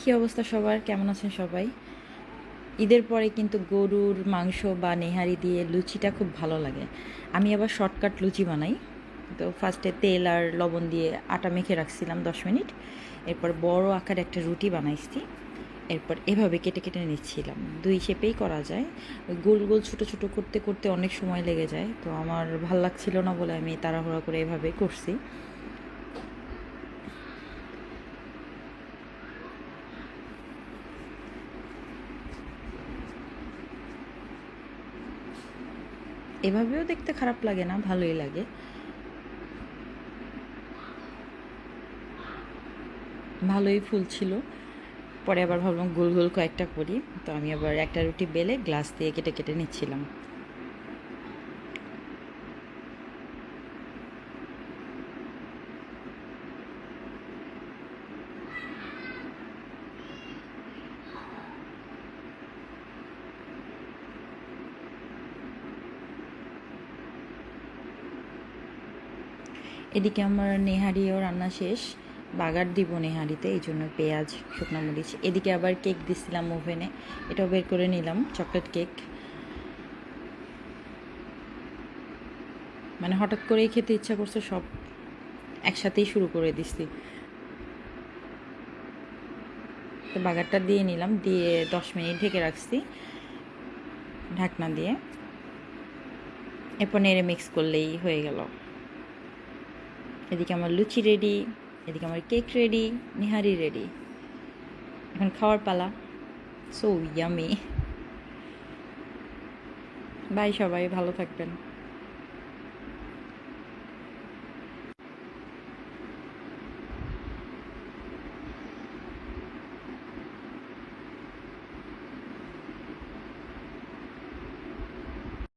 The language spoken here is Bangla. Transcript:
কী অবস্থা সবার? কেমন আছেন সবাই? ঈদের পরে কিন্তু গরুর মাংস বা নেহারি দিয়ে লুচিটা খুব ভালো লাগে। আমি আবার শর্টকাট লুচি বানাই। তো ফার্স্টে তেল আর লবণ দিয়ে আটা মেখে রাখছিলাম 10 মিনিট। এরপর বড় আকারে একটা রুটি বানাইছি। এরপর এভাবে কেটে কেটে নিচ্ছিলাম। দুই শেপেই করা যায়। ওই গোল গোল ছোটো ছোটো করতে করতে অনেক সময় লেগে যায়, তো আমার ভাল লাগছিল না বলে আমি তাড়াহুড়া করে এভাবেই করছি। এভাবেও দেখতে খারাপ লাগে না, ভালোই লাগে। ভালোই ফুল ছিল। পরে আবার ভাবলাম গোল গোল কয়েকটা করি, তো আমি আবার একটা রুটি বেলে গ্লাস দিয়ে কেটে কেটে নিচ্ছিলাম। এদিকে আমার নেহারিও রান্না শেষ। বাগার দিব নেহারিতে, এই জন্য পেঁয়াজ, শুকনো মরিচ। এদিকে আবার কেক দিছিলাম ওভেনে, এটাও বের করে নিলাম, চকলেট কেক। মানে হঠাৎ করেই খেতে ইচ্ছা করছে, সব একসাথেই শুরু করে দিছি। তো বাগারটা দিয়ে নিলাম, দিয়ে 10 মিনিট ঢেকে রাখছি ঢাকনা দিয়ে। এরপর নেড়ে মিক্স করলেই হয়ে গেল। এদিকে আমার লুচি রেডি, এদিকে আমার কেক রেডি, নিহারি রেডি। এখন খাওয়ার পালা। So yummy. বাই সবাই, ভালো থাকবেন।